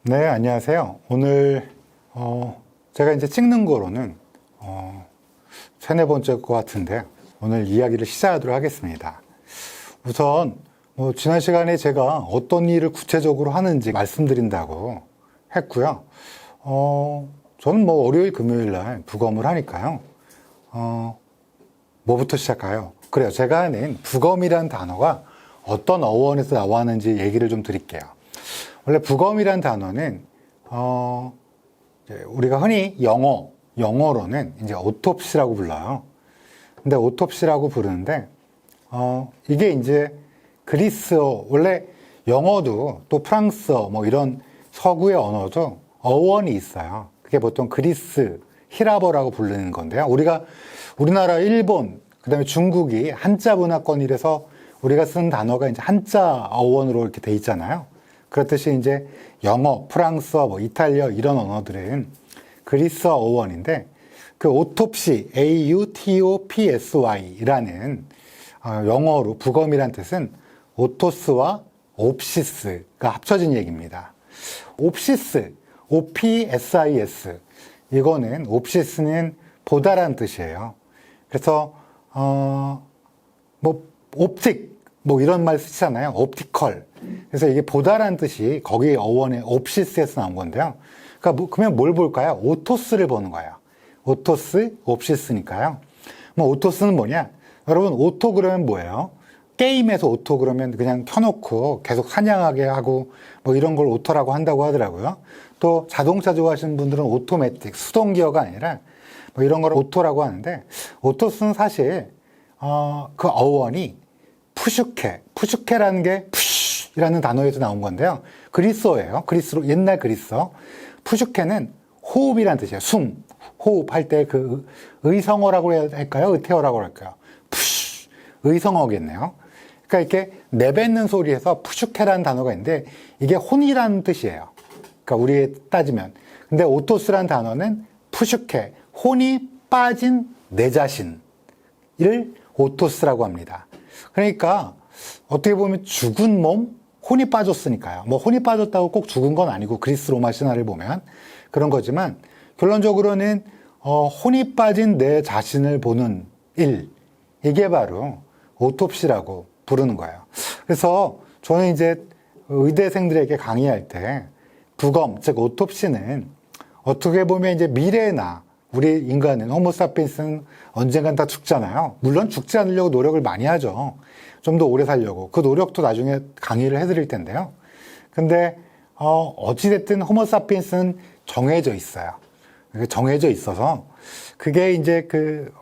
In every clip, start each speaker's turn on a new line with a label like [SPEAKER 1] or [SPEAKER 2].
[SPEAKER 1] 네, 안녕하세요. 오늘 제가 이제 찍는 거로는 세네 번째일 것 같은데 오늘 이야기를 시작하도록 하겠습니다. 우선 지난 시간에 제가 어떤 일을 구체적으로 하는지 말씀드린다고 했고요. 저는 월요일, 금요일 날 부검을 하니까요. 뭐부터 시작할까요? 그래요. 제가 하는 부검이란 단어가 어떤 어원에서 나왔는지 얘기를 좀 드릴게요. 원래 부검이란 단어는 우리가 흔히 영어로는 이제 오토피라고 불러요. 근데 오토피라고 부르는데 이게 이제 그리스어, 원래 영어도 또 프랑스어 이런 서구의 언어도 어원이 있어요. 그게 보통 그리스, 히라버라고 부르는 건데요. 우리나라, 일본, 그다음에 중국이 한자 문화권이라서 우리가 쓴 단어가 이제 한자 어원으로 이렇게 돼 있잖아요. 그렇듯이 이제 영어, 프랑스어, 이탈리아 이런 언어들은 그리스어 어원인데 그 오토피, AUTOPSY라는 영어로 부검이란 뜻은 오토스와 옵시스가 합쳐진 얘기입니다. 옵시스, OPSIS 이거는 옵시스는 보다란 뜻이에요. 그래서 옵틱 이런 말 쓰잖아요. 옵티컬. 그래서 이게 보다란 뜻이 거기 어원의 옵시스에서 나온 건데요. 그러니까 그러면 뭘 볼까요? 오토스를 보는 거예요. 오토스, 옵시스니까요. 오토스는 뭐냐? 여러분, 오토 그러면 뭐예요? 게임에서 오토 그러면 그냥 켜놓고 계속 사냥하게 하고 이런 걸 오토라고 한다고 하더라고요. 또 자동차 좋아하시는 분들은 오토매틱, 수동기어가 아니라 이런 걸 오토라고 하는데 오토스는 사실 그 어원이 푸슈케라는 게 푸시라는 단어에서 나온 건데요. 그리스어예요. 옛날 그리스어. 푸슈케는 호흡이라는 뜻이에요. 숨, 호흡할 때 그 의성어라고 해야 할까요? 의태어라고 할까요? 푸시, 의성어겠네요. 그러니까 이렇게 내뱉는 소리에서 푸슈케라는 단어가 있는데 이게 혼이라는 뜻이에요. 그러니까 우리에 따지면. 근데 오토스라는 단어는 푸슈케, 혼이 빠진 내 자신을 오토스라고 합니다. 그러니까 어떻게 보면 죽은 몸, 혼이 빠졌으니까요. 혼이 빠졌다고 꼭 죽은 건 아니고 그리스 로마 신화를 보면 그런 거지만 결론적으로는 혼이 빠진 내 자신을 보는 일, 이게 바로 오토피라고 부르는 거예요. 그래서 저는 이제 의대생들에게 강의할 때 부검, 즉 오토피는 어떻게 보면 이제 미래나 우리 인간은 호모사피엔스는 언젠간 다 죽잖아요. 물론 죽지 않으려고 노력을 많이 하죠. 좀 더 오래 살려고. 그 노력도 나중에 강의를 해드릴 텐데요. 근데 어찌됐든 호모사피엔스는 정해져 있어요. 정해져 있어서 그게 이제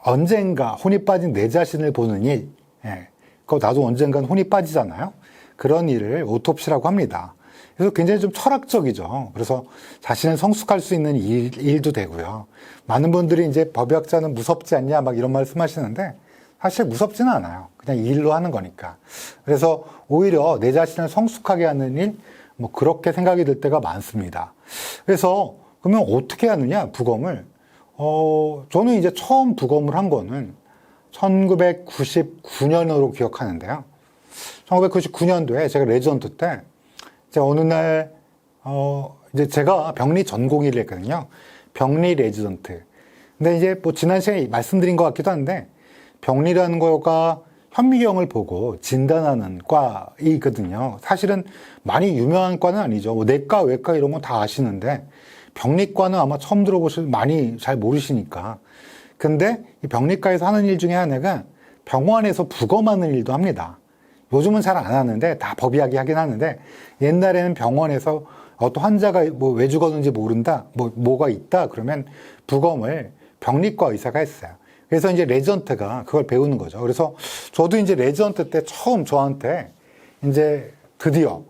[SPEAKER 1] 언젠가 혼이 빠진 내 자신을 보는 일. 나도 언젠간 혼이 빠지잖아요. 그런 일을 오토피라고 합니다. 그래서 굉장히 좀 철학적이죠. 그래서 자신을 성숙할 수 있는 일도 되고요. 많은 분들이 이제 법의학자는 무섭지 않냐 이런 말씀 하시는데 사실 무섭지는 않아요. 그냥 일로 하는 거니까. 그래서 오히려 내 자신을 성숙하게 하는 일, 그렇게 생각이 들 때가 많습니다. 그래서 그러면 어떻게 하느냐, 부검을. 저는 이제 처음 부검을 한 거는 1999년으로 기억하는데요. 1999년도에 제가 레지던트 때 제가 어느 날, 이제 제가 병리 전공의를 했거든요. 병리 레지던트. 근데 이제 지난 시간에 말씀드린 것 같기도 한데, 병리라는 거가 현미경을 보고 진단하는 과이거든요. 사실은 많이 유명한 과는 아니죠. 내과, 외과 이런 거 다 아시는데, 병리과는 아마 처음 많이 잘 모르시니까. 근데 이 병리과에서 하는 일 중에 하나가 병원에서 부검하는 일도 합니다. 요즘은 잘 안 하는데 다 법의학이 하긴 하는데 옛날에는 병원에서 어떤 환자가 왜 죽었는지 모른다, 뭐가 있다 그러면 부검을 병리과 의사가 했어요. 그래서 이제 레지던트가 그걸 배우는 거죠. 그래서 저도 이제 레지던트 때 처음 저한테 이제 드디어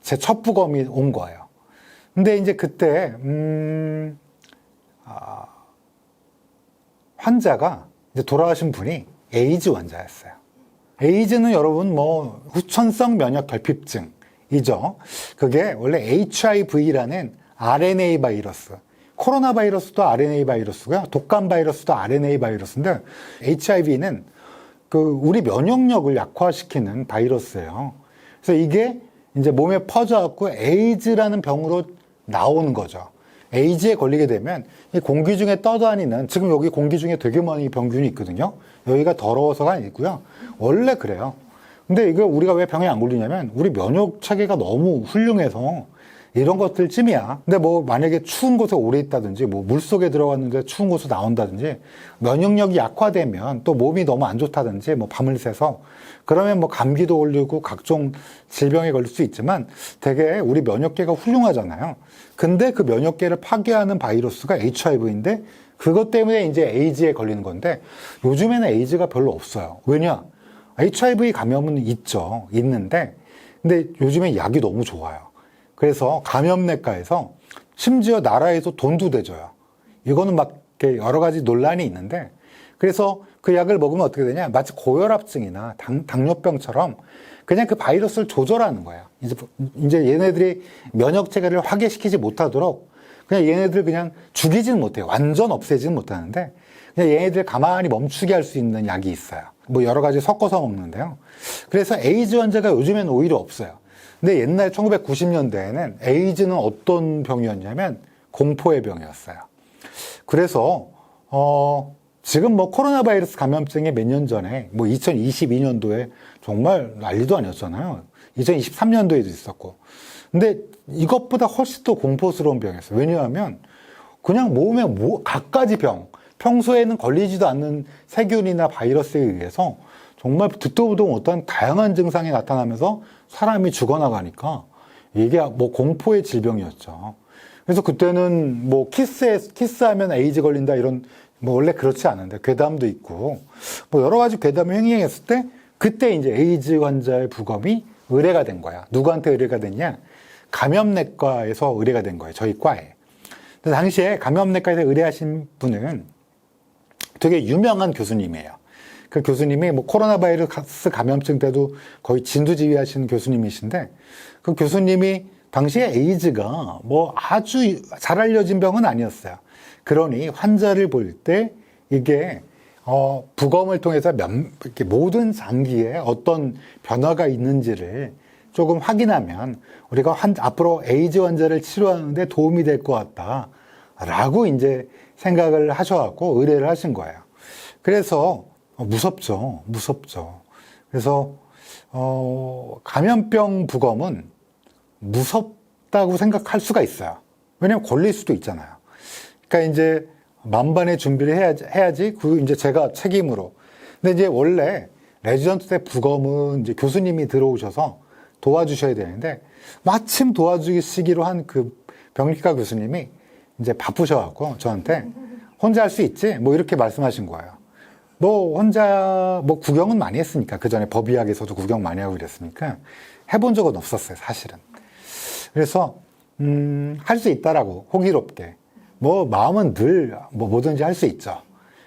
[SPEAKER 1] 제 첫 부검이 온 거예요. 근데 이제 그때 환자가 이제 돌아가신 분이 에이즈 환자였어요. 에이즈는 여러분 후천성 면역 결핍증이죠. 그게 원래 HIV라는 RNA 바이러스. 코로나 바이러스도 RNA 바이러스고요. 독감 바이러스도 RNA 바이러스인데 HIV는 우리 면역력을 약화시키는 바이러스예요. 그래서 이게 이제 몸에 퍼져갖고 에이즈라는 병으로 나오는 거죠. 에이즈에 걸리게 되면 이 공기 중에 떠다니는, 지금 여기 공기 중에 되게 많이 병균이 있거든요. 여기가 더러워서가 아니고요. 원래 그래요. 근데 이거 우리가 왜 병에 안 걸리냐면 우리 면역 체계가 너무 훌륭해서 이런 것들 찜이야. 근데 뭐 만약에 추운 곳에 오래 있다든지 뭐 물속에 들어갔는데 추운 곳에 나온다든지 면역력이 약화되면 또 몸이 너무 안 좋다든지 뭐 밤을 새서 그러면 뭐 감기도 걸리고 각종 질병에 걸릴 수 있지만 되게 우리 면역계가 훌륭하잖아요. 근데 그 면역계를 파괴하는 바이러스가 HIV인데 그것 때문에 이제 에이즈에 걸리는 건데 요즘에는 에이즈가 별로 없어요. 왜냐? HIV 감염은 있죠. 있는데 근데 요즘에 약이 너무 좋아요. 그래서 감염내과에서 심지어 나라에서 돈도 대줘요. 이거는 막 여러 가지 논란이 있는데 그래서 그 약을 먹으면 어떻게 되냐? 마치 고혈압증이나 당뇨병처럼 그냥 그 바이러스를 조절하는 거예요. 이제 얘네들이 면역 체계를 확대시키지 못하도록 그냥 얘네들 그냥 죽이지는 못해요. 완전 없애지는 못하는데 그냥 얘네들 가만히 멈추게 할 수 있는 약이 있어요. 뭐 여러 가지 섞어서 먹는데요. 그래서 에이즈 환자가 요즘에는 오히려 없어요. 근데 옛날 1990년대에는 에이즈는 어떤 병이었냐면 공포의 병이었어요. 그래서 지금 뭐 코로나 바이러스 감염증이 몇 년 전에 뭐 2022년도에 정말 난리도 아니었잖아요. 2023년도에도 있었고. 근데 이것보다 훨씬 더 공포스러운 병이었어요. 왜냐하면 그냥 몸에 갖가지 병, 평소에는 걸리지도 않는 세균이나 바이러스에 의해서 정말 듣도 보도 못한 다양한 증상이 나타나면서 사람이 죽어나가니까 이게 뭐 공포의 질병이었죠. 그래서 그때는 뭐 키스하면 에이즈 걸린다 이런 뭐 원래 그렇지 않은데 괴담도 있고 뭐 여러 가지 괴담이 횡행했을 때 그때 이제 에이즈 환자의 부검이 의뢰가 된 거야. 누구한테 의뢰가 됐냐? 감염내과에서 의뢰가 된 거예요. 저희 과에. 근데 당시에 감염내과에서 의뢰하신 분은 되게 유명한 교수님이에요. 그 교수님이 뭐 코로나 바이러스 감염증 때도 거의 진두지휘하신 교수님이신데 그 교수님이 당시에 에이즈가 뭐 아주 잘 알려진 병은 아니었어요. 그러니 환자를 볼 때 이게 부검을 통해서 이렇게 모든 장기에 어떤 변화가 있는지를 조금 확인하면 우리가 앞으로 에이즈 환자를 치료하는데 도움이 될 것 같다라고 이제 생각을 하셔갖고 의뢰를 하신 거예요. 그래서 무섭죠. 그래서 감염병 부검은 무섭다고 생각할 수가 있어요. 왜냐하면 걸릴 수도 있잖아요. 그러니까 이제 만반의 준비를 해야지. 그 이제 제가 책임으로. 근데 이제 원래 레지던트 때 부검은 이제 교수님이 들어오셔서 도와주셔야 되는데 마침 도와주시기로 한 그 병리과 교수님이 이제 바쁘셔갖고 저한테 혼자 할 수 있지? 뭐 이렇게 말씀하신 거예요. 뭐 혼자 뭐 구경은 많이 했으니까 그 전에 법의학에서도 구경 많이 하고 그랬으니까 해본 적은 없었어요, 사실은. 그래서 할 수 있다라고 호기롭게 뭐 마음은 늘 뭐 뭐든지 할 수 있죠.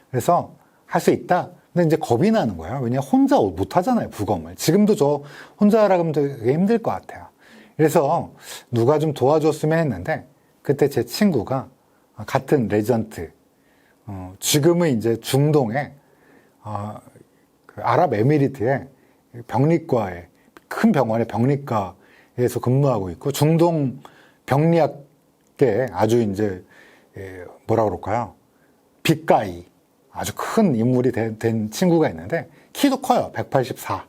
[SPEAKER 1] 그래서 할 수 있다. 근데 이제 겁이 나는 거예요. 왜냐 혼자 못 하잖아요, 부검을. 지금도 저 혼자 하라 그러면 되게 힘들 것 같아요. 그래서 누가 좀 도와줬으면 했는데 그때 제 친구가 같은 레전트 지금은 이제 중동에 그 아랍에미리트의 병리과에 큰 병원의 병리과에서 근무하고 있고 중동 병리학계 아주 이제 뭐라 그럴까요? 빅가이 아주 큰 인물이 된 친구가 있는데 키도 커요. 184.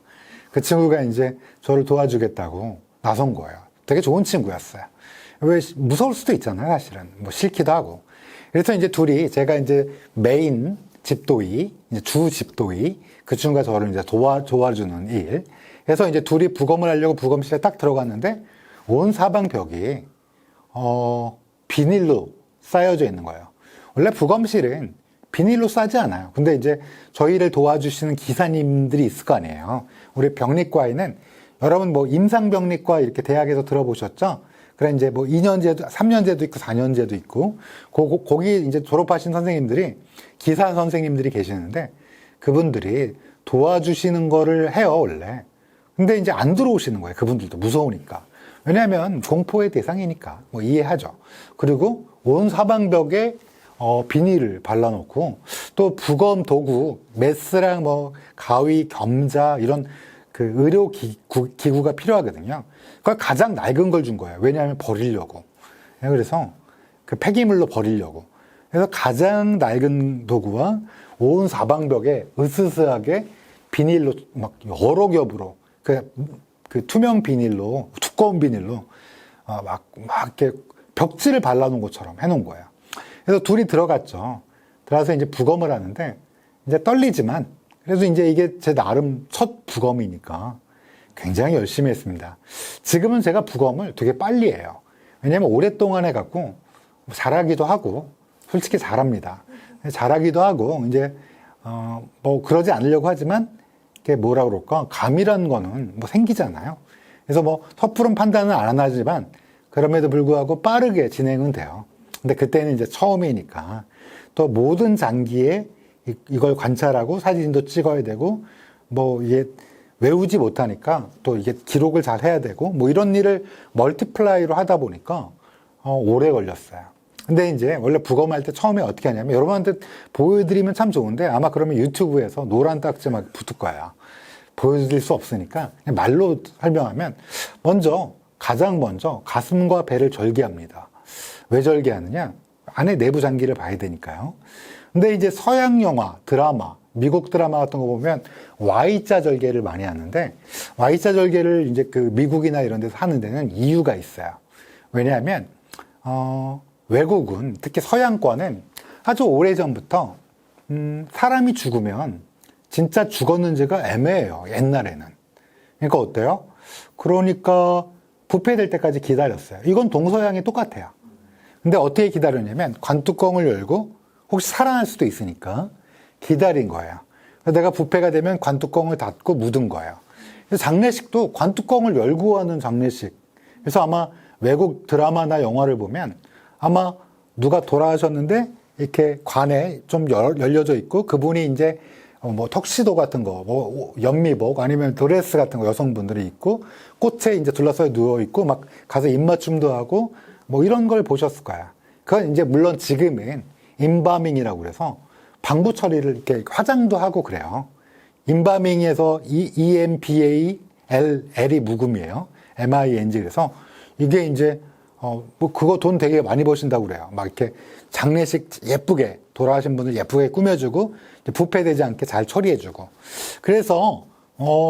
[SPEAKER 1] 그 친구가 이제 저를 도와주겠다고 나선 거예요. 되게 좋은 친구였어요. 왜 무서울 수도 있잖아요, 사실은. 뭐 싫기도 하고. 그래서 이제 둘이 제가 이제 메인 집도의, 이제 주 집도의 그 친구가 저를 이제 도와주는 일. 그래서 이제 둘이 부검을 하려고 부검실에 딱 들어갔는데 온 사방 벽이 비닐로 쌓여져 있는 거예요. 원래 부검실은 비닐로 싸지 않아요. 근데 이제 저희를 도와주시는 기사님들이 있을 거 아니에요. 우리 병리과에는 여러분 뭐 임상병리과 이렇게 대학에서 들어보셨죠? 그래 이제 뭐 2년제도, 3년제도 있고 4년제도 있고 거기 이제 졸업하신 선생님들이 기사 선생님들이 계시는데 그분들이 도와주시는 거를 해요, 원래. 근데 이제 안 들어오시는 거예요. 그분들도 무서우니까. 왜냐하면 공포의 대상이니까 뭐 이해하죠. 그리고 온 사방벽에 비닐을 발라놓고 또 부검 도구, 메스랑 뭐 가위, 겸자 이런 그 의료 기구가 필요하거든요. 그걸 가장 낡은 걸 준 거예요. 왜냐하면 버리려고. 그래서 그 폐기물로 버리려고. 그래서 가장 낡은 도구와 온 사방벽에 으스스하게 비닐로 막 여러 겹으로 그 투명 비닐로 두꺼운 비닐로 막 이렇게 벽지를 발라놓은 것처럼 해놓은 거예요. 그래서 둘이 들어갔죠. 들어가서 이제 부검을 하는데 이제 떨리지만 그래도 이제 이게 제 나름 첫 부검이니까 굉장히 열심히 했습니다. 지금은 제가 부검을 되게 빨리 해요. 왜냐면 오랫동안 해갖고 잘하기도 하고 솔직히 잘합니다. 잘하기도 하고 이제 뭐 그러지 않으려고 하지만 이게 뭐라 그럴까 감이라는 거는 뭐 생기잖아요. 그래서 뭐 섣부른 판단은 안 하지만 그럼에도 불구하고 빠르게 진행은 돼요. 근데 그때는 이제 처음이니까 또 모든 장기에 이걸 관찰하고 사진도 찍어야 되고 뭐 이게 외우지 못하니까 또 이게 기록을 잘 해야 되고 뭐 이런 일을 멀티플라이로 하다 보니까 오래 걸렸어요. 근데 이제 원래 부검할 때 처음에 어떻게 하냐면 여러분한테 보여드리면 참 좋은데 아마 그러면 유튜브에서 노란 딱지 막 붙을 거야. 보여드릴 수 없으니까 그냥 말로 설명하면 가장 먼저 가슴과 배를 절개합니다. 왜 절개하느냐? 안에 내부 장기를 봐야 되니까요. 근데 이제 서양 영화, 드라마, 미국 드라마 같은 거 보면 Y자 절개를 많이 하는데 Y자 절개를 이제 그 미국이나 이런 데서 하는 데는 이유가 있어요. 왜냐하면 외국은 특히 서양권은 아주 오래전부터 사람이 죽으면 진짜 죽었는지가 애매해요. 옛날에는. 그러니까 어때요? 그러니까 부패될 때까지 기다렸어요. 이건 동서양이 똑같아요. 근데 어떻게 기다렸냐면 관뚜껑을 열고 혹시 살아날 수도 있으니까 기다린 거예요. 내가 부패가 되면 관뚜껑을 닫고 묻은 거예요. 그래서 장례식도 관뚜껑을 열고 하는 장례식. 그래서 아마 외국 드라마나 영화를 보면 아마 누가 돌아가셨는데 이렇게 관에 좀 열려져 있고 그분이 이제 뭐 턱시도 같은 거, 뭐 연미복 아니면 드레스 같은 거 여성분들이 입고 꽃에 이제 둘러싸여 누워 있고 막 가서 입맞춤도 하고 뭐 이런 걸 보셨을 거야. 그건 이제 물론 지금은 임바밍이라고 그래서 방부 처리를 이렇게 화장도 하고 그래요. 임바밍에서 EMBA L이 묵음이에요. MING 그래서 이게 이제 뭐 그거 돈 되게 많이 버신다고 그래요. 막 이렇게 장례식 예쁘게 돌아가신 분들 예쁘게 꾸며주고 부패되지 않게 잘 처리해주고. 그래서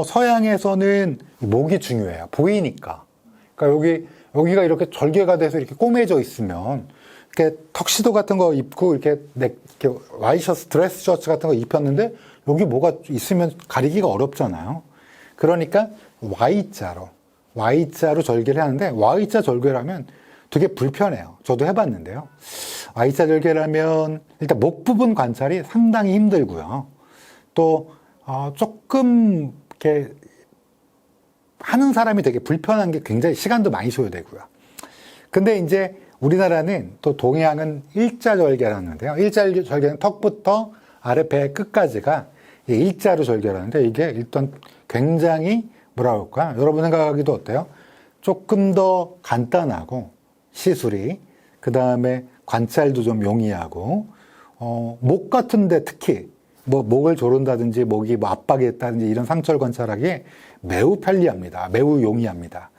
[SPEAKER 1] 서양에서는 목이 중요해요. 보이니까. 그러니까 여기가 이렇게 절개가 돼서 이렇게 꼬매져 있으면 이렇게 턱시도 같은 거 입고 이렇게 와이셔츠, 드레스 셔츠 같은 거 입혔는데 여기 뭐가 있으면 가리기가 어렵잖아요. 그러니까 Y자로 절개를 하는데 Y자 절개를 하면 되게 불편해요. 저도 해봤는데요. Y자 절개를 하면 일단 목 부분 관찰이 상당히 힘들고요. 또 조금 이렇게 하는 사람이 되게 불편한 게 굉장히 시간도 많이 소요되고요. 근데 이제 우리나라는 또 동양은 일자 절개를 하는데요. 일자 절개는 턱부터 아래 배 끝까지가 일자로 절개를 하는데 이게 일단 굉장히 뭐라 그럴까? 여러분 생각하기도 어때요? 조금 더 간단하고 시술이 그 다음에 관찰도 좀 용이하고 목 같은데 특히 뭐 목을 조른다든지 목이 뭐 압박이 있다든지 이런 상처를 관찰하기에 매우 편리합니다. 매우 용이합니다.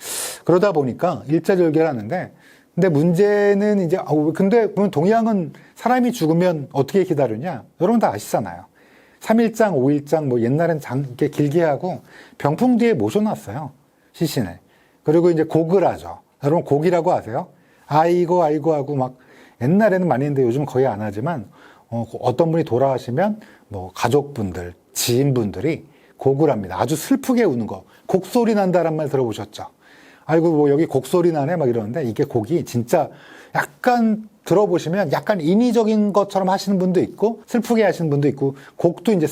[SPEAKER 1] 그러다 보니까 일자절개를 하는데 근데 문제는 이제 근데 그러면 동양은 사람이 죽으면 어떻게 기다리냐? 여러분 다 아시잖아요. 3일장, 5일장 뭐 옛날엔 이렇게 길게 하고 병풍 뒤에 모셔놨어요. 시신을. 그리고 이제 곡을 하죠. 여러분 곡이라고 아세요? 아이고 하고 막 옛날에는 많이 했는데 요즘 거의 안 하지만 어떤 분이 돌아가시면 뭐 가족분들, 지인분들이 곡을 합니다. 아주 슬프게 우는 거. 곡소리 난다란 말 들어보셨죠? 아이고 뭐 여기 곡소리 나네 막 이러는데 이게 곡이 진짜 약간 들어보시면 약간 인위적인 것처럼 하시는 분도 있고 슬프게 하시는 분도 있고 곡도 이제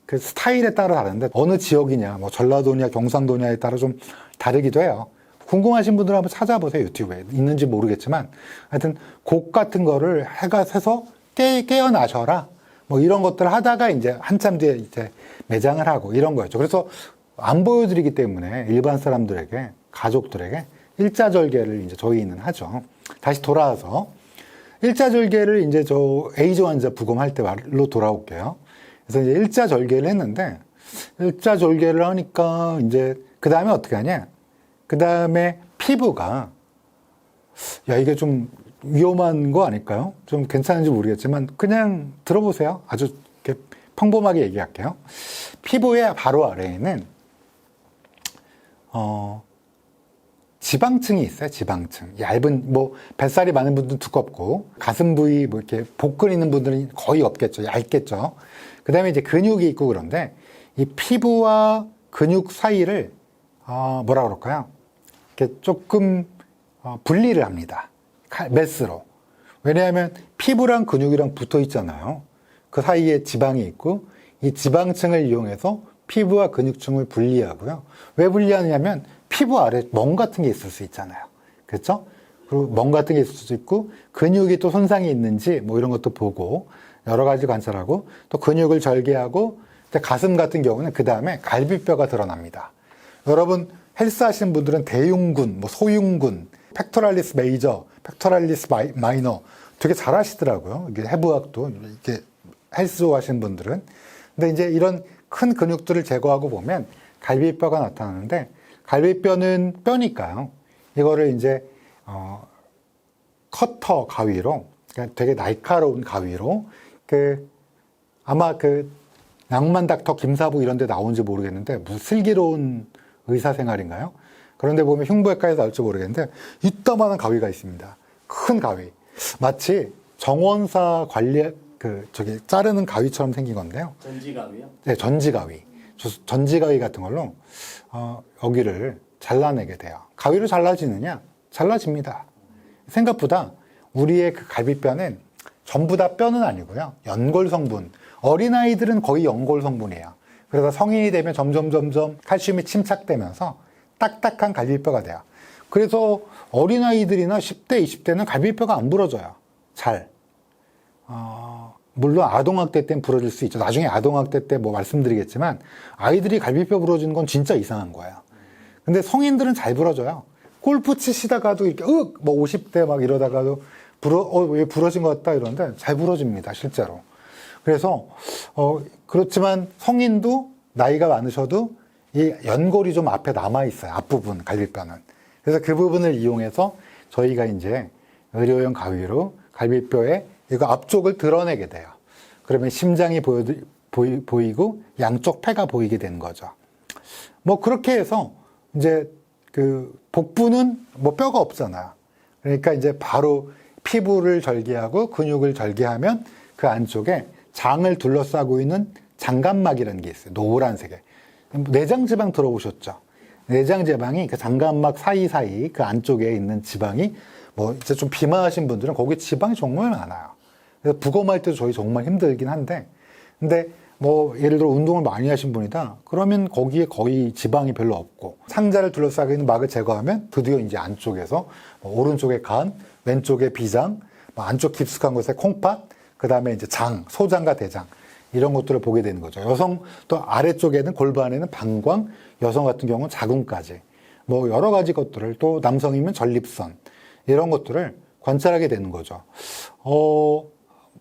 [SPEAKER 1] 그 스타일에 따라 다른데 어느 지역이냐 뭐 전라도냐 경상도냐에 따라 좀 다르기도 해요. 궁금하신 분들은 한번 찾아보세요. 유튜브에 있는지 모르겠지만 하여튼 곡 같은 거를 해가 새서 깨어나셔라 뭐 이런 것들을 하다가 이제 한참 뒤에 이제 매장을 하고 이런 거였죠. 그래서 안 보여드리기 때문에 일반 사람들에게 가족들에게 일자절개를 이제 저희는 하죠. 다시 돌아와서 일자절개를 이제 저 에이즈 환자 부검할 때 말로 돌아올게요. 그래서 이제 일자절개를 했는데 일자절개를 하니까 이제 그 다음에 어떻게 하냐? 그 다음에 피부가 야, 이게 좀 위험한 거 아닐까요? 좀 괜찮은지 모르겠지만 그냥 들어보세요. 아주 이렇게 평범하게 얘기할게요. 피부의 바로 아래에는 지방층이 있어요. 지방층. 얇은, 뭐 뱃살이 많은 분들은 두껍고 가슴 부위 뭐 이렇게 복근 있는 분들은 거의 없겠죠. 얇겠죠. 그 다음에 이제 근육이 있고 그런데 이 피부와 근육 사이를 뭐라 그럴까요? 이렇게 조금 분리를 합니다. 메스로. 왜냐하면 피부랑 근육이랑 붙어 있잖아요. 그 사이에 지방이 있고 이 지방층을 이용해서 피부와 근육층을 분리하고요. 왜 분리하냐면 피부 아래 멍 같은 게 있을 수 있잖아요. 그렇죠? 그리고 멍 같은 게 있을 수도 있고 근육이 또 손상이 있는지 뭐 이런 것도 보고 여러 가지 관찰하고 또 근육을 절개하고 가슴 같은 경우는 그 다음에 갈비뼈가 드러납니다. 여러분 헬스 하시는 분들은 대흉근, 뭐 소흉근, 팩토랄리스 메이저, 팩토랄리스 마이너 되게 잘 하시더라고요. 이게 해부학도 이렇게 헬스 하시는 분들은. 근데 이제 이런 큰 근육들을 제거하고 보면 갈비뼈가 나타나는데 갈비뼈는 뼈니까요. 이거를 이제 커터 가위로 그러니까 되게 날카로운 가위로 아마 낭만 닥터 김사부 이런 데 나온지 모르겠는데 무슨 슬기로운 의사 생활인가요? 그런데 보면 흉부외과에서 나올지 모르겠는데 이따만한 가위가 있습니다. 큰 가위. 마치 정원사 관리 자르는 가위처럼 생긴 건데요.
[SPEAKER 2] 전지가위요?
[SPEAKER 1] 네, 전지가위. 전지가위 같은 걸로 여기를 잘라내게 돼요. 가위로 잘라지느냐? 잘라집니다. 생각보다 우리의 그 갈비뼈는 전부 다 뼈는 아니고요. 연골 성분. 어린아이들은 거의 연골 성분이에요. 그래서 성인이 되면 점점 칼슘이 침착되면서 딱딱한 갈비뼈가 돼요. 그래서 어린아이들이나 10대, 20대는 갈비뼈가 안 부러져요. 잘. 물론 아동학대 때는 부러질 수 있죠. 나중에 아동학대 때 뭐 말씀드리겠지만 아이들이 갈비뼈 부러지는 건 진짜 이상한 거예요. 근데 성인들은 잘 부러져요. 골프 치시다가도 이렇게 뭐 50대 막 이러다가도 왜 부러진 것 같다 이러는데 잘 부러집니다. 실제로. 그래서 그렇지만 성인도 나이가 많으셔도 이 연골이 좀 앞에 남아 있어요. 앞부분 갈비뼈는. 그래서 그 부분을 이용해서 저희가 이제 의료용 가위로 갈비뼈의 이거 앞쪽을 드러내게 돼요. 그러면 심장이 보이고 양쪽 폐가 보이게 되는 거죠. 뭐 그렇게 해서 이제 그 복부는 뭐 뼈가 없잖아요. 그러니까 이제 바로 피부를 절개하고 근육을 절개하면 그 안쪽에 장을 둘러싸고 있는 장간막이라는 게 있어요. 노란색에. 내장지방 들어보셨죠? 내장지방이 그 장간막 사이사이 그 안쪽에 있는 지방이 뭐 이제 좀 비만하신 분들은 거기 지방이 정말 많아요. 그래서 부검할 때도 저희 정말 힘들긴 한데, 근데 뭐 예를 들어 운동을 많이 하신 분이다. 그러면 거기에 거의 지방이 별로 없고 상자를 둘러싸고 있는 막을 제거하면 드디어 이제 안쪽에서 오른쪽에 간, 왼쪽에 비장, 안쪽 깊숙한 곳에 콩팥, 그 다음에 이제 장, 소장과 대장 이런 것들을 보게 되는 거죠. 여성 또 아래쪽에는 골반에는 방광, 여성 같은 경우는 자궁까지 뭐 여러 가지 것들을 또 남성이면 전립선 이런 것들을 관찰하게 되는 거죠.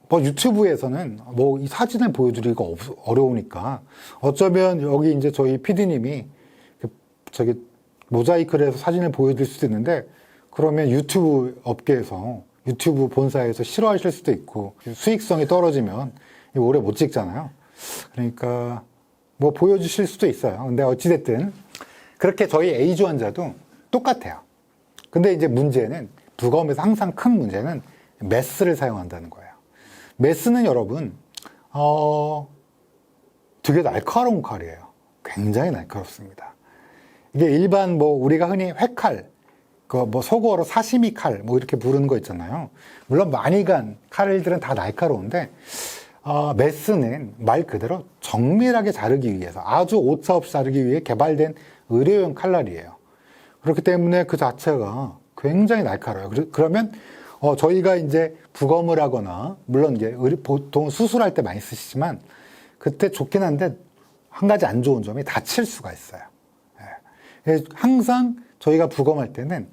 [SPEAKER 1] 뭐 유튜브에서는 뭐 이 사진을 보여드리기가 어려우니까 어쩌면 여기 이제 저희 PD님이 저기 모자이크를 해서 사진을 보여드릴 수도 있는데 그러면 유튜브 업계에서 유튜브 본사에서 싫어하실 수도 있고 수익성이 떨어지면 오래 못 찍잖아요. 그러니까 뭐 보여주실 수도 있어요. 근데 어찌됐든 그렇게 저희 A주 환자도 똑같아요. 근데 이제 문제는 부검에서 항상 큰 문제는 메스를 사용한다는 거예요. 메스는 여러분 되게 날카로운 칼이에요. 굉장히 날카롭습니다. 이게 일반 뭐 우리가 흔히 회칼, 그 뭐 소고어로 사시미 칼 뭐 이렇게 부르는 거 있잖아요. 물론 많이 간 칼들은 다 날카로운데 메스는 말 그대로 정밀하게 자르기 위해서 아주 오차없이 자르기 위해 개발된 의료용 칼날이에요. 그렇기 때문에 그 자체가 굉장히 날카로워요. 그러면 저희가 이제 부검을 하거나 물론 이게 보통 수술할 때 많이 쓰시지만 그때 좋긴 한데 한 가지 안 좋은 점이 다칠 수가 있어요. 예. 항상 저희가 부검할 때는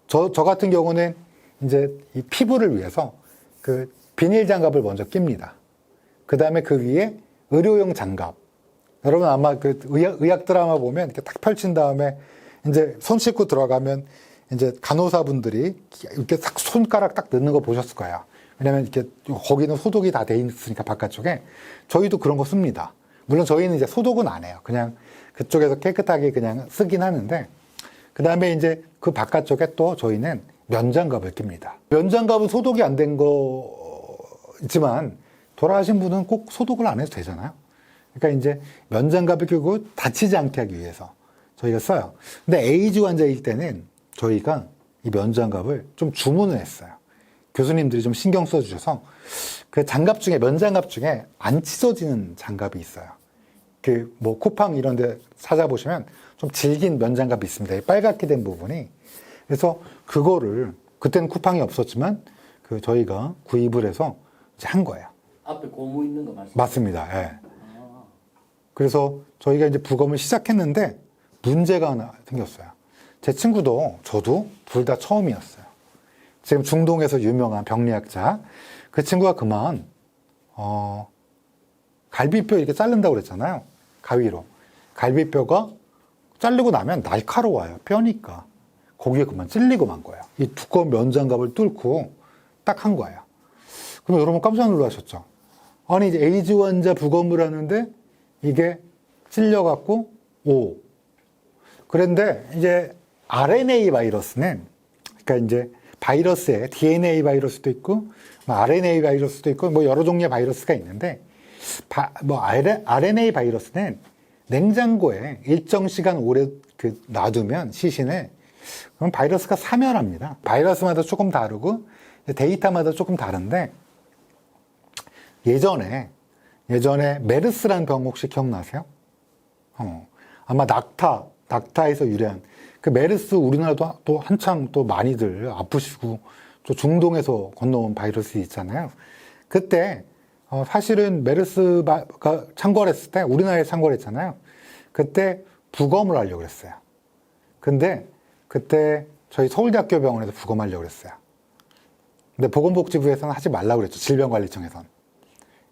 [SPEAKER 1] 저 같은 경우는 이제 이 피부를 위해서 그 비닐 장갑을 먼저 낍니다. 그 다음에 그 위에 의료용 장갑. 여러분 아마 그 의학 드라마 보면 이렇게 딱 펼친 다음에 이제 손 씻고 들어가면 이제 간호사분들이 이렇게 싹 손가락 딱 넣는 거 보셨을 거예요. 왜냐면 이렇게 거기는 소독이 다 돼 있으니까 바깥쪽에. 저희도 그런 거 씁니다. 물론 저희는 이제 소독은 안 해요. 그냥 그쪽에서 깨끗하게 그냥 쓰긴 하는데, 그 다음에 이제 그 바깥쪽에 또 저희는 면장갑을 낍니다. 면장갑은 소독이 안 된 거지만 돌아가신 분은 꼭 소독을 안 해도 되잖아요. 그러니까 이제 면장갑을 끼고 다치지 않게 하기 위해서 저희가 써요. 근데 에이즈 환자일 때는 저희가 이 면장갑을 좀 주문을 했어요. 교수님들이 좀 신경 써주셔서 그 장갑 중에, 면장갑 중에 안 찢어지는 장갑이 있어요. 그 뭐 쿠팡 이런 데 찾아보시면 좀 질긴 면장갑이 있습니다. 빨갛게 된 부분이. 그래서 그거를 그때는 쿠팡이 없었지만 그 저희가 구입을 해서 이제 한 거예요.
[SPEAKER 2] 앞에 고무 있는 거 맞습니까?
[SPEAKER 1] 맞습니다. 예. 그래서 저희가 이제 부검을 시작했는데 문제가 하나 생겼어요. 제 친구도 저도 둘 다 처음이었어요. 지금 중동에서 유명한 병리학자. 그 친구가 그만 갈비뼈 이렇게 자른다고 그랬잖아요. 가위로. 갈비뼈가 자르고 나면 날카로워요. 뼈니까. 거기에 그만 찔리고 만 거예요. 이 두꺼운 면장갑을 뚫고 딱 한 거예요. 그럼 여러분 깜짝 놀라셨죠? 아니, 이제 에이즈 환자 부검을 하는데 이게 찔려갖고, 그런데 이제 RNA 바이러스는, 그러니까 이제 바이러스에 DNA 바이러스도 있고, 뭐 RNA 바이러스도 있고, 뭐 여러 종류의 바이러스가 있는데, RNA 바이러스는 냉장고에 일정 시간 오래 놔두면 시신을, 그럼 바이러스가 사멸합니다. 바이러스마다 조금 다르고, 데이터마다 조금 다른데, 예전에 메르스라는 병 혹시 기억나세요? 아마 낙타에서 유래한 그 메르스, 우리나라도 또 한창 또 많이들 아프시고 또 중동에서 건너온 바이러스 있잖아요. 그때 사실은 메르스가 창궐했을 때 우리나라에 창궐했잖아요. 그때 부검을 하려고 했어요. 근데 그때 저희 서울대학교 병원에서 부검하려고 했어요. 근데 보건복지부에서는 하지 말라고 그랬죠. 질병관리청에서는.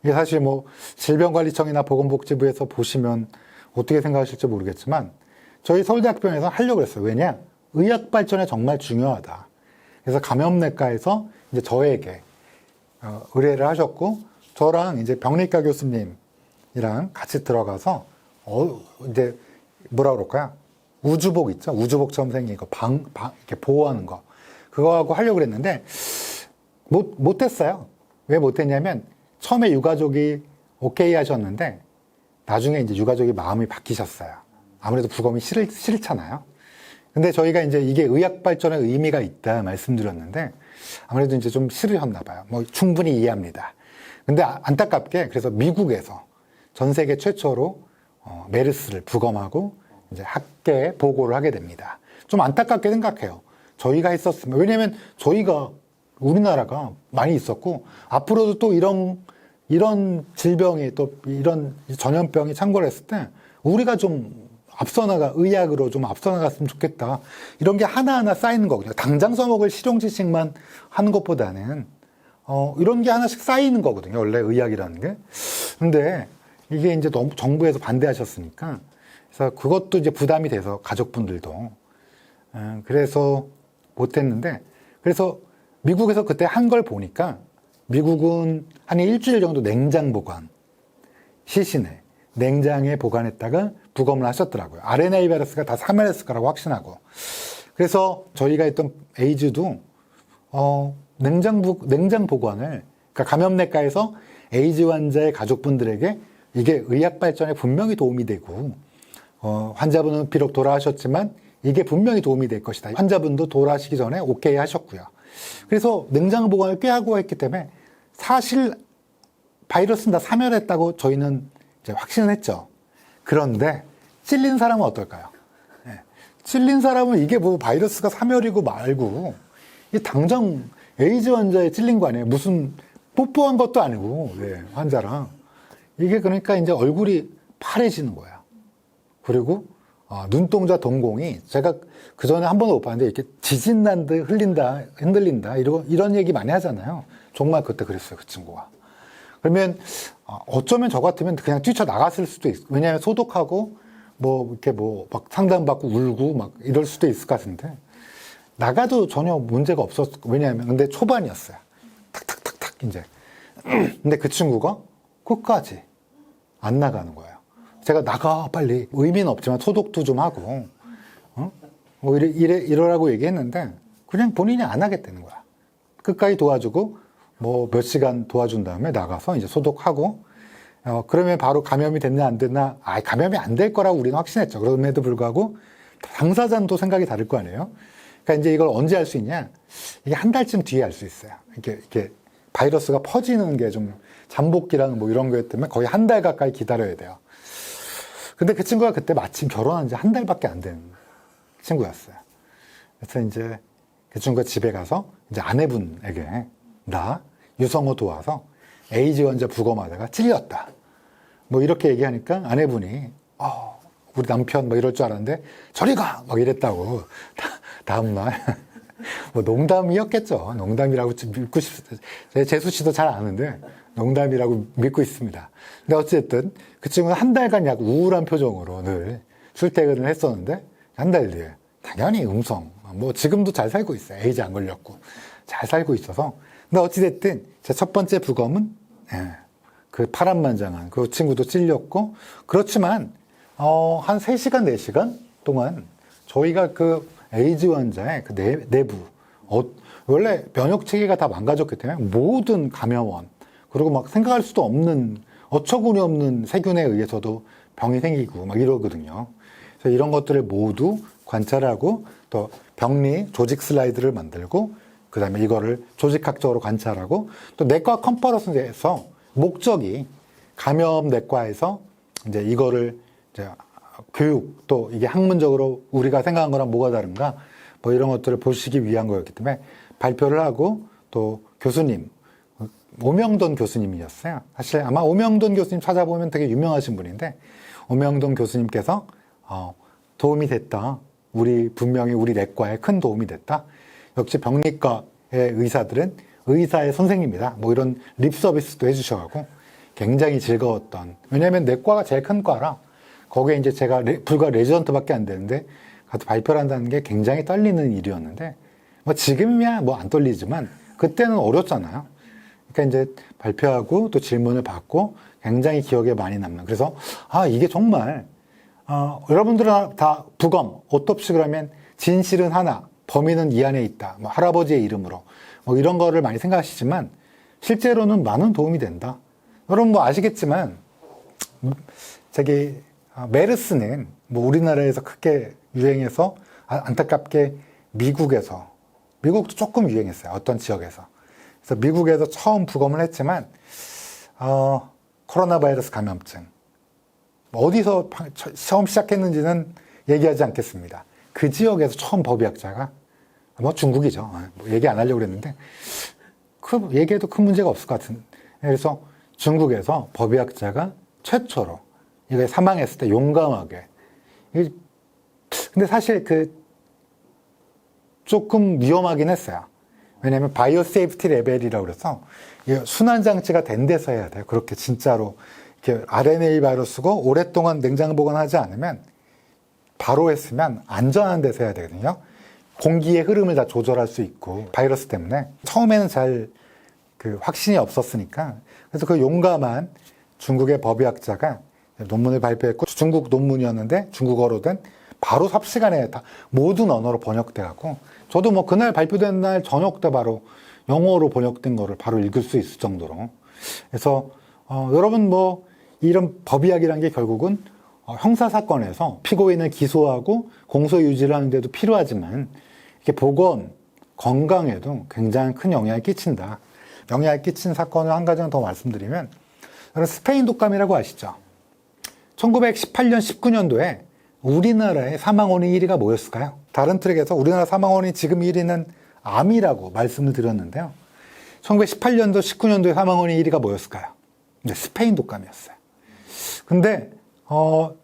[SPEAKER 1] 이게 사실 뭐 질병관리청이나 보건복지부에서 보시면 어떻게 생각하실지 모르겠지만 저희 서울대학병원에서 하려고 했어요. 왜냐? 의학 발전에 정말 중요하다. 그래서 감염내과에서 이제 저에게 의뢰를 하셨고, 저랑 이제 병리과 교수님이랑 같이 들어가서 이제 뭐라 그럴까요? 우주복 있죠? 우주복처럼 생긴 거, 이렇게 보호하는 거. 그거하고 하려고 그랬는데 못했어요. 왜 못했냐면 처음에 유가족이 오케이 하셨는데 나중에 이제 유가족이 마음이 바뀌셨어요. 아무래도 부검이 싫잖아요. 근데 저희가 이제 이게 의학 발전에 의미가 있다 말씀드렸는데 아무래도 이제 좀 싫으셨나 봐요. 뭐 충분히 이해합니다. 근데 안타깝게 그래서 미국에서 전 세계 최초로 메르스를 부검하고 이제 학계에 보고를 하게 됩니다. 좀 안타깝게 생각해요. 저희가 했었으면, 왜냐면 저희가 우리나라가 많이 있었고 앞으로도 또 이런 질병이 또 이런 전염병이 창궐했을 때 우리가 좀 의학으로 좀 앞서 나갔으면 좋겠다. 이런 게 하나하나 쌓이는 거거든요. 당장 써먹을 실용지식만 하는 것보다는 이런 게 하나씩 쌓이는 거거든요. 원래 의학이라는 게. 근데 이게 이제 너무 정부에서 반대하셨으니까 그래서 그것도 이제 부담이 돼서 가족분들도 그래서 못했는데, 그래서 미국에서 그때 한 걸 보니까 미국은 한 일주일 정도 냉장 보관, 시신을 냉장에 보관했다가 부검을 하셨더라고요. RNA 바이러스가 다 사멸했을 거라고 확신하고. 그래서 저희가 했던 에이즈도 냉장 보관을, 그러니까 감염내과에서 에이즈 환자의 가족분들에게 이게 의학 발전에 분명히 도움이 되고 환자분은 비록 돌아가셨지만 이게 분명히 도움이 될 것이다. 환자분도 돌아가시기 전에 오케이 하셨고요. 그래서 냉장 보관을 꽤 하고 했기 때문에 사실 바이러스는 다 사멸했다고 저희는 이제 확신을 했죠. 그런데 찔린 사람은 어떨까요? 네. 찔린 사람은 이게 뭐 바이러스가 사멸이고 말고 이게 당장 에이즈 환자에 찔린 거 아니에요. 무슨 뽀뽀한 것도 아니고 환자랑. 이게 그러니까 이제 얼굴이 파래지는 거야. 그리고 눈동자 동공이, 제가 그 전에 한 번도 못 봤는데 이렇게 지진 난 듯 흔들린다 이런 얘기 많이 하잖아요. 정말 그때 그랬어요, 그 친구가. 그러면 어쩌면 저 같으면 그냥 뛰쳐나갔을 수도 있고, 왜냐하면 소독하고 뭐 이렇게 뭐 막 상담받고 울고 막 이럴 수도 있을 것 같은데 나가도 전혀 문제가 없었고, 왜냐하면, 근데 초반이었어요. 탁탁탁탁, 이제. 근데 그 친구가 끝까지 안 나가는 거예요. 제가 나가, 빨리. 의미는 없지만 소독도 좀 하고, 뭐 이러라고 얘기했는데, 그냥 본인이 안 하겠다는 거야. 끝까지 도와주고, 뭐 몇 시간 도와준 다음에 나가서 이제 소독하고, 그러면 바로 감염이 됐나 안 됐나, 감염이 안 될 거라고 우리는 확신했죠. 그럼에도 불구하고, 당사자는 또 생각이 다를 거 아니에요? 그러니까 이제 이걸 언제 할 수 있냐? 이게 한 달쯤 뒤에 할 수 있어요. 이렇게 바이러스가 퍼지는 게 좀 잠복기라는 뭐 이런 거였기 때문에 거의 한 달 가까이 기다려야 돼요. 근데 그 친구가 그때 마침 결혼한 지 한 달밖에 안 된 친구였어요. 그래서 이제 그 친구가 집에 가서 이제 아내분에게 나 유성호 도와서 에이즈 환자 부검하다가 찔렸다. 뭐 이렇게 얘기하니까 아내분이 우리 남편 뭐 이럴 줄 알았는데 저리 가! 막 이랬다고. 다음날 뭐 농담이었겠죠. 농담이라고 믿고 싶어요. 재수 씨도 잘 아는데 농담이라고 믿고 있습니다. 근데 어쨌든 그 친구는 한 달간 약 우울한 표정으로 늘 출퇴근을 했었는데 한 달 뒤에 당연히 음성. 뭐 지금도 잘 살고 있어요. 에이즈 안 걸렸고 잘 살고 있어서. 근데 어찌됐든 제 첫 번째 부검은 그 파란만장한 그 친구도 찔렸고 그렇지만 한 3시간, 4시간 동안 저희가 그 에이즈 환자의 그 내부, 원래 면역 체계가 다 망가졌기 때문에 모든 감염원, 그리고 막 생각할 수도 없는, 어처구니 없는 세균에 의해서도 병이 생기고 막 이러거든요. 그래서 이런 것들을 모두 관찰하고 또 병리 조직 슬라이드를 만들고 그 다음에 이거를 조직학적으로 관찰하고 또 내과 컴퍼런스에서 목적이 감염 내과에서 이제 이거를 이제 교육 또 이게 학문적으로 우리가 생각한 거랑 뭐가 다른가 뭐 이런 것들을 보시기 위한 거였기 때문에 발표를 하고 또 교수님 오명돈 교수님이었어요. 사실 아마 오명돈 교수님 찾아보면 되게 유명하신 분인데 오명돈 교수님께서 도움이 됐다. 분명히 우리 내과에 큰 도움이 됐다. 역시 병리과의 의사들은 의사의 선생님이다. 뭐 이런 립 서비스도 해주셔가지고 굉장히 즐거웠던. 왜냐하면 내과가 제일 큰 과라 거기에 이제 제가 불과 레지던트밖에 안 되는데 가서 발표를 한다는 게 굉장히 떨리는 일이었는데 뭐 지금이야 뭐 안 떨리지만 그때는 어렸잖아요. 그러니까 이제 발표하고 또 질문을 받고 굉장히 기억에 많이 남는. 그래서 이게 정말 여러분들은 다 부검, 오토프시 그러면 진실은 하나, 범인은 이 안에 있다. 뭐 할아버지의 이름으로 뭐 이런 거를 많이 생각하시지만 실제로는 많은 도움이 된다. 여러분 뭐 아시겠지만 메르스는 뭐 우리나라에서 크게 유행해서 안타깝게 미국도 조금 유행했어요. 어떤 지역에서. 그래서 미국에서 처음 부검을 했지만 코로나 바이러스 감염증 어디서 처음 시작했는지는 얘기하지 않겠습니다. 그 지역에서 처음 법의학자가 뭐 중국이죠. 뭐 얘기 안 하려고 그랬는데 얘기해도 큰 문제가 없을 것 같은. 그래서 중국에서 법의학자가 최초로 이게 사망했을 때 용감하게. 근데 사실 조금 위험하긴 했어요. 왜냐하면 바이오 세이프티 레벨이라고 그래서 순환 장치가 된 데서 해야 돼요. 그렇게 진짜로 이렇게 RNA 바이러스고 오랫동안 냉장 보관하지 않으면 바로 했으면 안전한 데서 해야 되거든요. 공기의 흐름을 다 조절할 수 있고 바이러스 때문에 처음에는 잘 확신이 없었으니까 그래서 그 용감한 중국의 법의학자가 논문을 발표했고 중국 논문이었는데 중국어로 된 바로 삽시간에 다 모든 언어로 번역돼갖고 저도 뭐 그날 발표된 날 저녁 때 바로 영어로 번역된 거를 바로 읽을 수 있을 정도로. 그래서 여러분 뭐 이런 법의학이라는 게 결국은 형사사건에서 피고인을 기소하고 공소 유지를 하는데도 필요하지만 이렇게 보건, 건강에도 굉장히 큰 영향을 끼친다. 영향을 끼친 사건을 한 가지만 더 말씀드리면 여러분 스페인 독감이라고 아시죠? 1918년, 19년도에 우리나라의 사망원인 1위가 뭐였을까요? 다른 트랙에서 우리나라 사망원인 지금 1위는 암이라고 말씀을 드렸는데요. 1918년도, 19년도에 사망원인 1위가 뭐였을까요? 네, 스페인 독감이었어요. 근데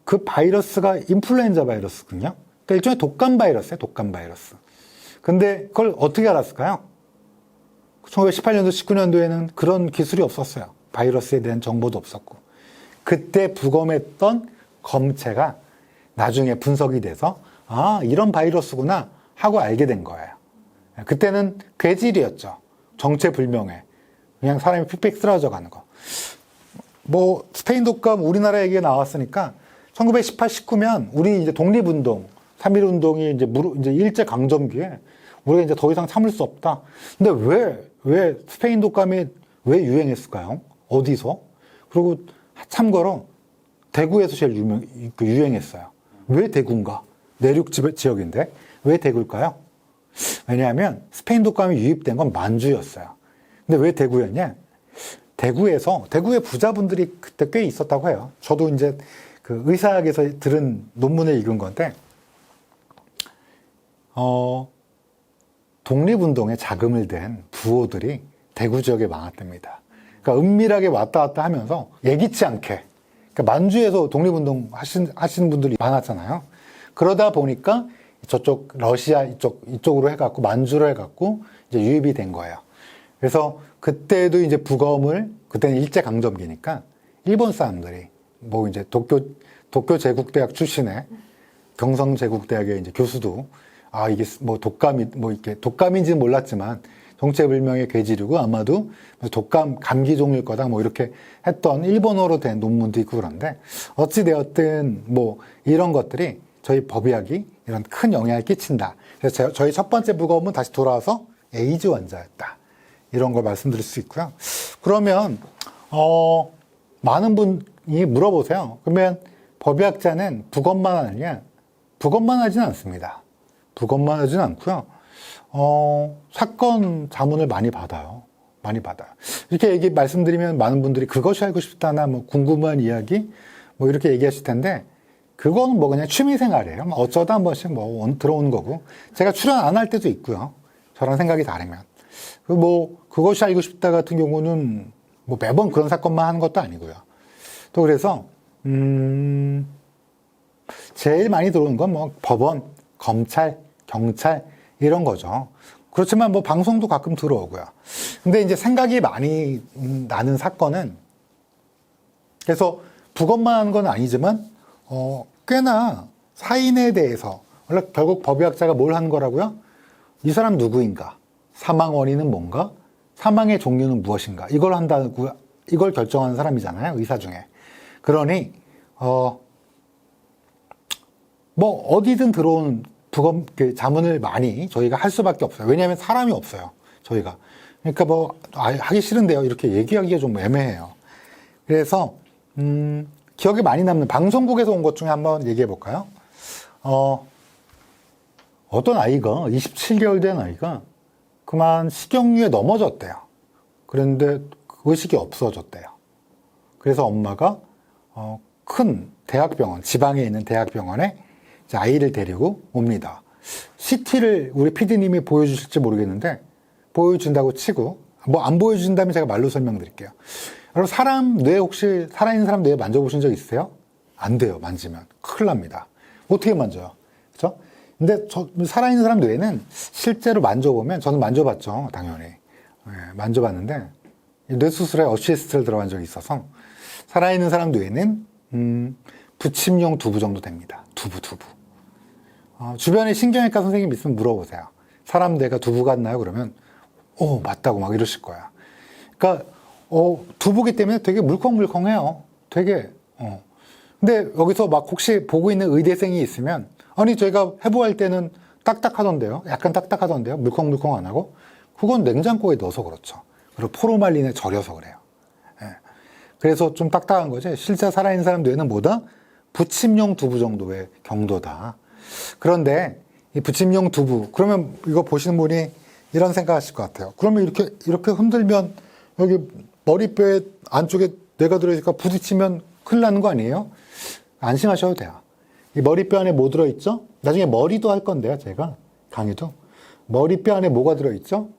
[SPEAKER 1] 그 바이러스가 인플루엔자 바이러스군요. 그러니까 일종의 독감 바이러스예요, 독감 바이러스. 근데 그걸 어떻게 알았을까요? 1918년도, 19년도에는 그런 기술이 없었어요. 바이러스에 대한 정보도 없었고. 그때 부검했던 검체가 나중에 분석이 돼서 이런 바이러스구나 하고 알게 된 거예요. 그때는 괴질이었죠. 정체불명의. 그냥 사람이 픽픽 쓰러져 가는 거. 뭐 스페인 독감 우리나라 얘기가 나왔으니까 1918, 19면 우리 이제 독립운동, 3.1운동이 이제 일제 강점기에 우리가 이제 더 이상 참을 수 없다. 근데 왜 스페인 독감이 왜 유행했을까요? 어디서? 그리고 참고로 대구에서 제일 유행했어요. 왜 대구인가? 내륙 지역인데 왜 대구일까요? 왜냐하면 스페인 독감이 유입된 건 만주였어요. 근데 왜 대구였냐? 대구에 부자분들이 그때 꽤 있었다고 해요. 저도 이제 그 의사학에서 들은 논문을 읽은 건데, 독립운동에 자금을 댄 부호들이 대구 지역에 많았답니다. 그러니까 은밀하게 왔다 갔다 하면서 예기치 않게, 그러니까 만주에서 독립운동 하시는 분들이 많았잖아요. 그러다 보니까 저쪽 러시아 이쪽으로 해갖고 만주로 해갖고 이제 유입이 된 거예요. 그래서 그때도 이제 그때는 일제강점기니까 일본 사람들이 뭐 이제 도쿄 제국대학 출신의 경성제국대학의 이제 교수도 이게 뭐 독감인지는 몰랐지만 정체불명의 괴질이고 아마도 감기 종일 거다 뭐 이렇게 했던 일본어로 된 논문도 있고 그런데 어찌되었든 뭐 이런 것들이 저희 법의학이 이런 큰 영향을 끼친다. 그래서 저희 첫 번째 부검은 다시 돌아와서 에이즈 환자였다. 이런 걸 말씀드릴 수 있고요. 그러면 많은 분이 물어보세요. 그러면 법의학자는 부검만 하느냐? 부검만 하지는 않습니다. 부검만 하지는 않고요. 사건 자문을 많이 받아요. 많이 받아요. 이렇게 말씀드리면 많은 분들이 그것이 알고 싶다나 뭐 궁금한 이야기 뭐 이렇게 얘기하실 텐데 그거는 뭐 그냥 취미 생활이에요. 어쩌다 한 번씩 뭐 들어오는 거고 제가 출연 안 할 때도 있고요. 저랑 생각이 다르면. 뭐 그것이 알고 싶다 같은 경우는 뭐 매번 그런 사건만 하는 것도 아니고요. 또 그래서 제일 많이 들어오는 건 뭐 법원, 검찰, 경찰 이런 거죠. 그렇지만 뭐 방송도 가끔 들어오고요. 근데 이제 생각이 많이 나는 사건은 그래서 부검만 하는 건 아니지만 꽤나 사인에 대해서 원래 결국 법의학자가 뭘 하는 거라고요? 이 사람 누구인가? 사망 원인은 뭔가? 사망의 종류는 무엇인가? 이걸 결정하는 사람이잖아요. 의사 중에. 그러니 뭐 어디든 들어오는 부검 자문을 많이 저희가 할 수밖에 없어요. 왜냐하면 사람이 없어요. 저희가. 그러니까 뭐 하기 싫은데요. 이렇게 얘기하기가 좀 애매해요. 그래서 기억에 많이 남는 방송국에서 온 것 중에 한번 얘기해 볼까요? 어떤 아이가 27개월 된 아이가 그만 식용유에 넘어졌대요. 그런데 의식이 없어졌대요. 그래서 엄마가 큰 대학병원, 지방에 있는 대학병원에 이제 아이를 데리고 옵니다. CT를 우리 PD님이 보여주실지 모르겠는데 보여준다고 치고 뭐 안 보여준다면 제가 말로 설명드릴게요. 여러분 사람 뇌 혹시 살아있는 사람 뇌 만져보신 적 있으세요? 안 돼요. 만지면 큰일 납니다. 어떻게 만져요? 그렇죠? 근데 살아있는 사람 뇌는 실제로 만져보면 저는 만져봤죠. 당연히. 만져봤는데 뇌수술에 어시스트를 들어간 적이 있어서 살아있는 사람 뇌는 부침용 두부 정도 됩니다. 두부. 주변에 신경외과 선생님 있으면 물어보세요. 사람 뇌가 두부 같나요? 그러면 맞다고 막 이러실 거야. 그러니까 두부기 때문에 되게 물컹물컹해요. 되게 근데 여기서 막 혹시 보고 있는 의대생이 있으면 아니 저희가 해부할 때는 딱딱하던데요. 약간 딱딱하던데요. 물컹물컹 안 하고 그건 냉장고에 넣어서 그렇죠. 그리고 포르말린에 절여서 그래요. 그래서 좀 딱딱한 거지. 실제 살아있는 사람 뇌는 뭐다? 부침용 두부 정도의 경도다. 그런데 이 부침용 두부 그러면 이거 보시는 분이 이런 생각하실 것 같아요. 그러면 이렇게 흔들면 여기 머리뼈 안쪽에 뇌가 들어있으니까 부딪히면 큰일 나는 거 아니에요? 안심하셔도 돼요. 이 머리뼈 안에 뭐 들어있죠? 나중에 머리도 할 건데요, 제가 강의도. 머리뼈 안에 뭐가 들어있죠?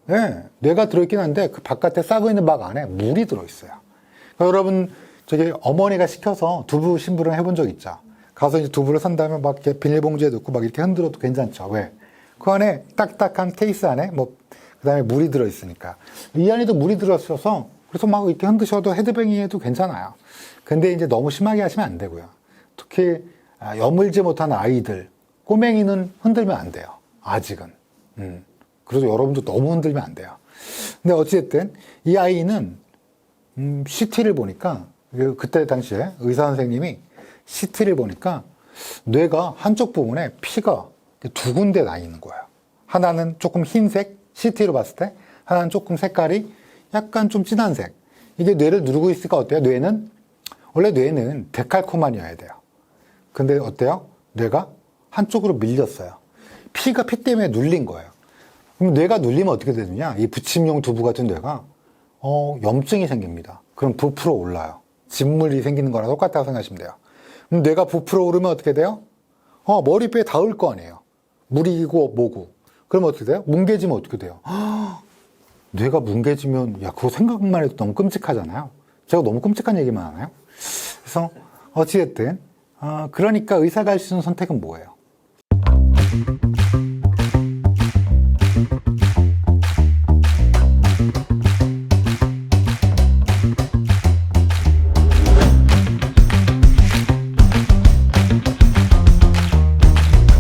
[SPEAKER 1] 네, 뇌가 들어있긴 한데 그 바깥에 싸고 있는 막 안에 물이 들어있어요. 그러니까 여러분 저기 어머니가 시켜서 두부 심부름 해본 적 있죠? 가서 이제 두부를 산 다음에 막 이렇게 비닐봉지에 넣고 막 이렇게 흔들어도 괜찮죠? 왜? 그 안에 딱딱한 케이스 안에 그 다음에 물이 들어있으니까. 이 안에도 물이 들어있어서 그래서 막 이렇게 흔드셔도 헤드뱅이 해도 괜찮아요. 근데 이제 너무 심하게 하시면 안 되고요. 특히 여물지 못한 아이들, 꼬맹이는 흔들면 안 돼요. 아직은. 그래서 여러분도 너무 흔들면 안 돼요. 근데 어찌됐든 이 아이는 CT를 보니까 그때 당시에 의사 선생님이 CT를 보니까 뇌가 한쪽 부분에 피가 두 군데 나 있는 거예요. 하나는 조금 흰색, CT로 봤을 때 하나는 조금 색깔이 약간 좀 진한 색. 이게 뇌를 누르고 있으니까 어때요? 원래 뇌는 데칼코마니여야 돼요. 근데 어때요? 뇌가 한쪽으로 밀렸어요. 피가 피 때문에 눌린 거예요. 그럼 뇌가 눌리면 어떻게 되느냐? 이 부침용 두부 같은 뇌가 염증이 생깁니다. 그럼 부풀어 올라요. 진물이 생기는 거랑 똑같다고 생각하시면 돼요. 그럼 뇌가 부풀어 오르면 어떻게 돼요? 머리뼈에 닿을 거 아니에요. 물이고 뭐고. 그러면 어떻게 돼요? 뭉개지면 어떻게 돼요? 뇌가 뭉개지면, 야, 그거 생각만 해도 너무 끔찍하잖아요. 제가 너무 끔찍한 얘기만 하나요? 그래서, 어찌됐든, 그러니까 의사가 할 수 있는 선택은 뭐예요?